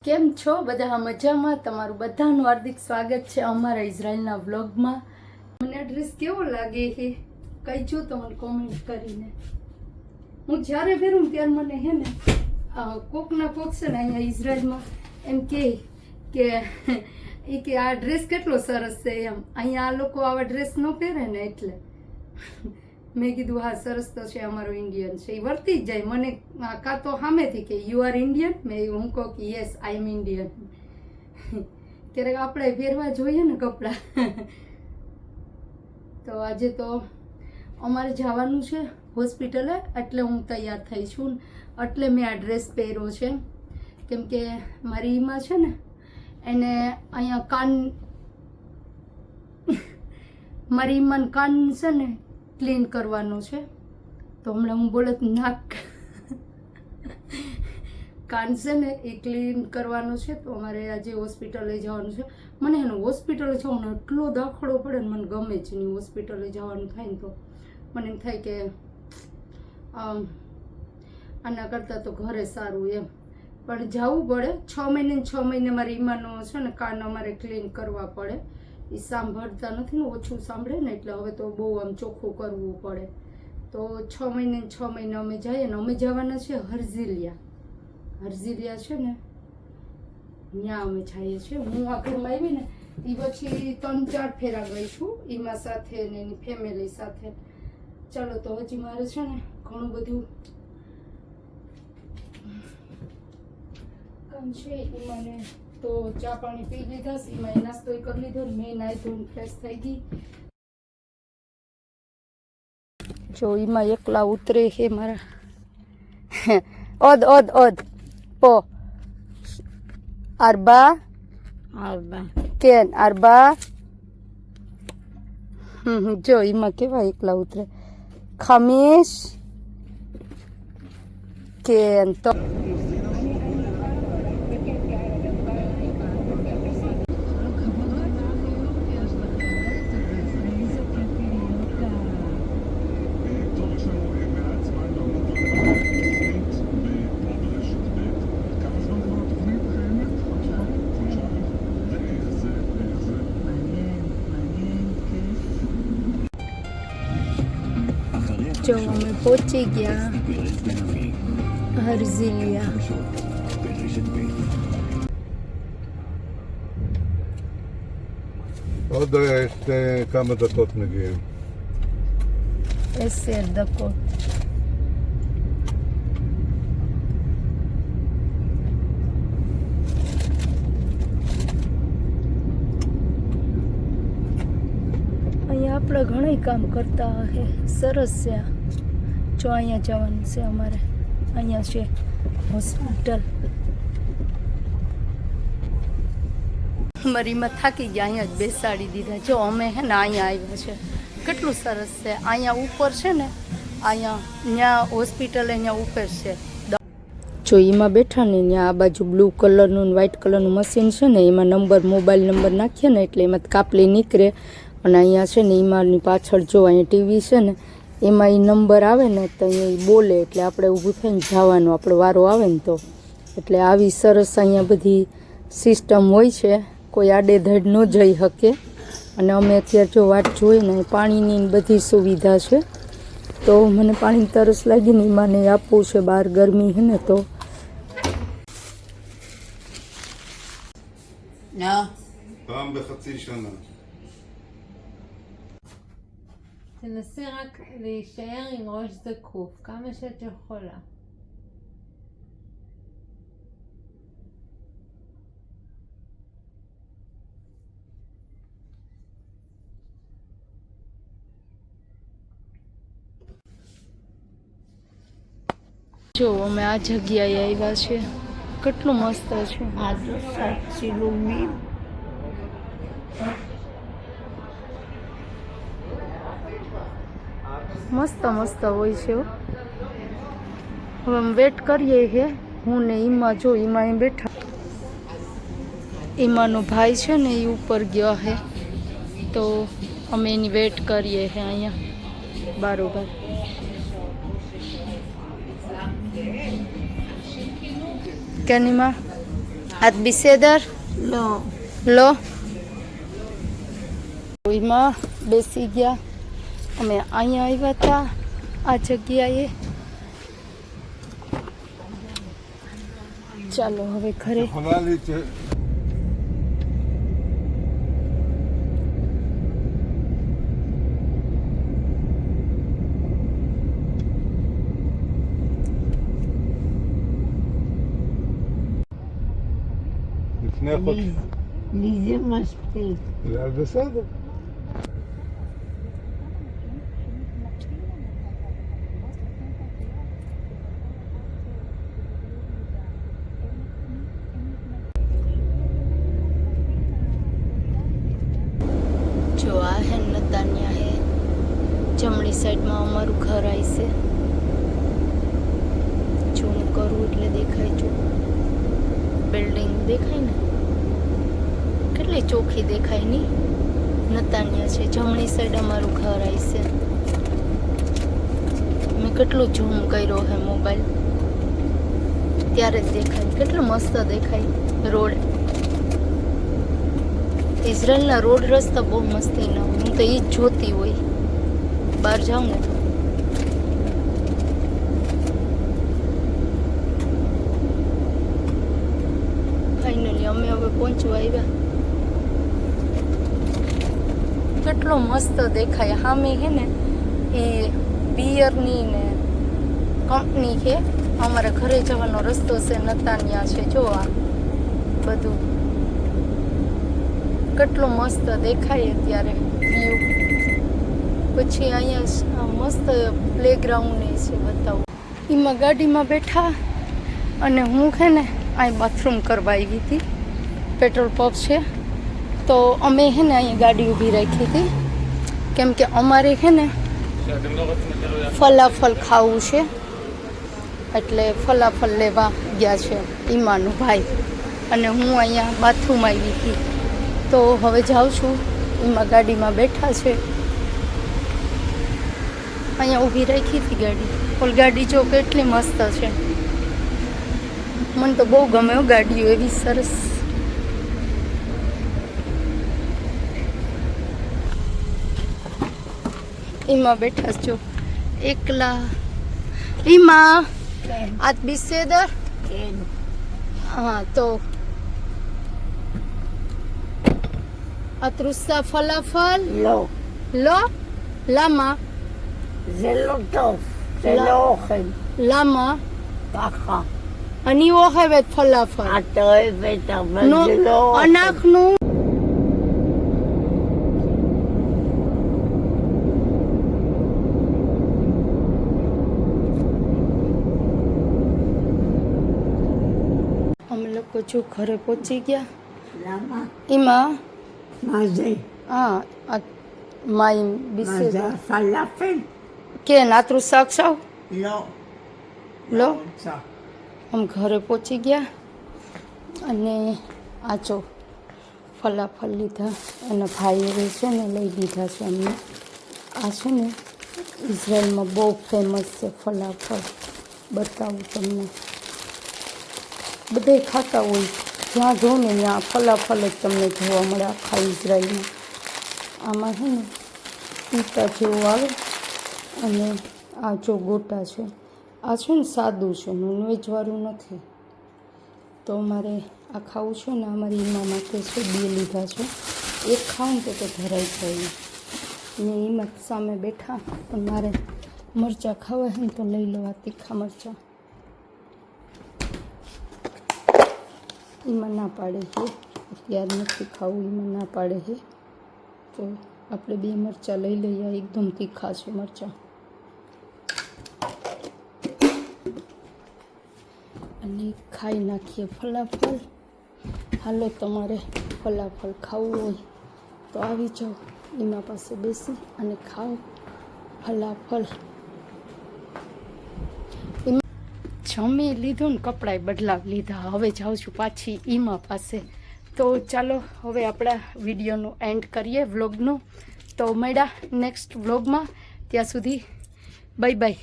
કેમ છો બધા મજામાં? તમારું બધાનું હાર્દિક સ્વાગત છે અમારા ઇઝરાયલના વ્લોગમાં. મને આ ડ્રેસ કેવો લાગે છે કહીજો તો મને કોમેન્ટ કરીને. હું જ્યારે પહેરું ત્યારે મને હે ને કોકના કોક છે ને અહીંયા ઇઝરાયલમાં એમ કે આ ડ્રેસ કેટલો સરસ છે એમ. અહીંયા આ લોકો આવા ડ્રેસ ન પહેરે ને એટલે મેં કીધું હા સરસ તો છે, અમારો ઇન્ડિયન છે. એ વર્તી જ જાય મને કાં તો સામેથી કે યુ આર ઇન્ડિયન, મેં હું કહું કે યસ આઈ એમ ઇન્ડિયન. ક્યારેક આપણે પહેરવા જોઈએ ને કપડાં. તો આજે તો અમારે જવાનું છે હોસ્પિટલે, એટલે હું તૈયાર થઈ છું, એટલે મેં આ ડ્રેસ પહેર્યો છે. કેમ કે મારી ઈમાં છે ને એને અહીંયા મારી ઈમાન કાન છે ને ક્લીન કરવાનું છે. તો હમણાં હું બોલે નાક કાન છે ને એ ક્લીન કરવાનું છે. તો અમારે આજે હોસ્પિટલે જવાનું છે. મને એનો હોસ્પિટલે જવાનું એટલો દાખલો પડે ને મને ગમે જ નહીં. હોસ્પિટલે જવાનું થાય ને તો મને એમ થાય કે આના કરતાં તો ઘરે સારું એમ. પણ જવું પડે 6 મહિને 6 મહિને મારી ઈમાનો છે ને કાન અમારે ક્લીન કરવા પડે. એ સાંભળતા નથી ને, ઓછું સાંભળે ને, એટલે હવે તો બહુ આમ ચોખ્ખું કરવું પડે. તો 6 મહિને 6 મહિને અમે જઈએ ને. અમે જવાના છે હરઝિલિયા છે ને ત્યાં અમે જઈએ છીએ. હું આ ઘરમાં આવી ને એ પછી 3-4 ફેરા ગઈ છું એમાં સાથે ને એની ફેમિલી સાથે. ચાલો તો હજી મારે છે ને ઘણું બધું કામ છે. એમાં તો ચા પાણી પી લીધા, એમાં નાસ્તો કરી લીધો, મેં નાહી ધોઈને ફ્રેશ થઈ ગઈ. જો એમાં એકલા ઉતરે છે મારા ઓદ પો અરબા કેન અરબા. જો એમાં કેવા એકલા ઉતરે. ખમીસ કેન તો જો અમે પહોંચી ગયા હરઝિલિયા. עוד כמה דקות מגיעים. 10 דקות. અહીંયા આપણે ઘણા કામ કરતા હે. સરસ છે. જો અહીંયા જવાનું છે અમારે. અહીંયા છે હોસ્પિટલ. મરીમાં થાકી ગયા, અહીંયા જ બેસાડી દીધા. જો અમે હે ને અહીંયા આવ્યા છે. કેટલું સરસ છે. અહીંયા ઉપર છે ને, અહીંયા ત્યાં હોસ્પિટલ અહીંયા ઉપર છે. જો એમાં બેઠા ને ત્યાં આ બાજુ બ્લુ કલરનું વ્હાઇટ કલરનું મશીન છે ને, એમાં મોબાઈલ નંબર નાખીએ ને એટલે એમાં કાપલી નીકળે. અને અહીંયા છે ને એમાંની પાછળ જો અહીંયા ટીવી છે ને, એમાં એ નંબર આવે ને તો અહીંયા એ બોલે એટલે આપણે ઊભું થઈને જવાનું, આપણો વારો આવે ને તો. એટલે આવી સરસ અહીંયા બધી સિસ્ટમ હોય છે, કોઈ આડેધડ ન જઈ શકે. અને અમે અત્યારે જો વાટ જોઈએ ને પાણીની બધી સુવિધા છે. તો મને પાણી તરસ લાગી ને એમાં ને આપવું છે. બહાર ગરમી છે ને તો פעם בחצי שנה. תנסי רק להישאר עם ראש זקוף כמה שאת יכולה. જો અમે આ જગ્યાએ આવ્યા છે. કેટલું મસ્ત છે. મસ્ત મસ્ત હોય છે. હવે અમે વેટ કરીએ છે. હું ને ઈમાં જો ઈમાં અહીં બેઠા. ઈમાનો ભાઈ છે ને એ ઉપર ગયો છે તો અમે એની વેટ કરીએ છે અહીંયા બરોબર. કેનીમાં આજ બિસેદર લો એમાં બેસી ગયા. અમે અહીંયા આવ્યા હતા આ જગ્યાએ. ચાલો હવે ઘરે. לפני חודש. לי זה מספיק. זה בסדר. જો આ હે નતાન્યા હે, જમણી સાઈડમાં અમારું ઘર આવી છે. ઝૂમ કરું એટલે દેખાય. જો બિલ્ડિંગ દેખાય ને, કેટલી ચોખ્ખી દેખાય ની. નતાન્યા છે, જમણી સાઈડ અમારું ઘર આવી છે. મેં કેટલું ઝૂમ કર્યો હે મોબાઈલ, ત્યારે જ દેખાય. કેટલું મસ્ત દેખાય રોડ. ઇઝરાયલના રોડ રસ્તા બહુ મસ્તીના હોય. હું તો એ જ જોતી હોય બહાર જાઉં ને તો. ફાઇનલી અમે હવે પહોંચવા આવ્યા. કેટલો મસ્ત દેખાય. સામે છે ને એ બિયરની ને કંપની છે. અમારા ઘરે જવાનો રસ્તો છે, નતાન્યા છે. જો આ બધું કેટલો મસ્ત દેખાય અત્યારે વ્યૂ. પછી અહીંયા મસ્ત પ્લેગ્રાઉન્ડ છે, બતાવું. એમાં ગાડીમાં બેઠા અને હું છે ને અહીં બાથરૂમ કરવા આવી હતી. પેટ્રોલ પંપ છે તો અમે છે ને અહીંયા ગાડી ઊભી રાખી હતી, કેમ કે અમારે છે ને ફલાફલ ખાવું છે, એટલે ફલાફલ લેવા ગયા છે ઈમાનો ભાઈ. અને હું અહીંયા બાથરૂમ આવી હતી તો હવે જાઉં છું. એમાં ગાડીમાં બેઠા છે, અહીંયા ઊભી રાખી હતી ગાડી. ઓલ ગાડી જો કેટલી મસ્ત છે. મને તો બહુ ગમે ગાડીઓ એવી સરસ. એમાં બેઠા છો એકલા. એમાં આજ બિસેદર. હા તો התרוסה פלאפל? לא. לא? למה? זה לא טוב, זה לא אוכל. למה? ככה. אני אוהבת פלאפל. את אוהבת, אבל נו, זה לא אוכל. אנחנו... અમે લોકો જો ઘરે પહોંચી ગયા. למה? אמא, מה זה? את מים מה זה בסדר. הפלאפל? כן, את רוצה עכשיו? לא. לא? רוצה. અમે ઘરે પહોંચી ગયા અને આ જો ફલાફલ લીધા અને ભાઈએ છે ને લઈ લીધા છે અમને. આ છે ને ઇઝરાયલમાં બહુ ફેમસ છે ફલાફલ. બતાવું તમને. બધે ખાતા હોય, જ્યાં જો ને ત્યાં ફલાફલ જ તમને જોવા મળે આખા ઇઝરાયલમાં. આમાં છે ને પીતા જેવું આવે અને આ જો ગોટા છે. આ છે ને સાદું છે, નોનવેજવાળું નથી. તો મારે આ ખાવું છે ને, અમારી એમાં માટે છે 2 લીધા છે. એક ખાઉં ને તો ધરાઈ જાય. ને એમાં સામે બેઠા પણ મારે મરચાં ખાવા છે ને તો લઈ લેવા, તીખા મરચાં. એમાં ના પાડે છે અત્યારે નથી ખાવું, એમાં ના પાડે છે. તો આપણે 2 મરચાં લઈ લઈએ. એકદમ તીખા છે મરચાં. અને ખાઈ નાખીએ ફલાફલ. હાલો, તમારે ફલાફલ ખાવું હોય તો આવી જાઓ એમાં પાસે બેસી અને ખાઓ ફલાફલ. જમી લીધું ને કપડાં બદલાવી લીધા. હવે જાઉં છું પાછી ઈમા પાસે. તો ચાલો હવે આપણા વિડીયોનું એન્ડ કરીએ, વ્લોગનું. તો મળ્યા નેક્સ્ટ વ્લોગમાં. ત્યાં સુધી બાય બાય.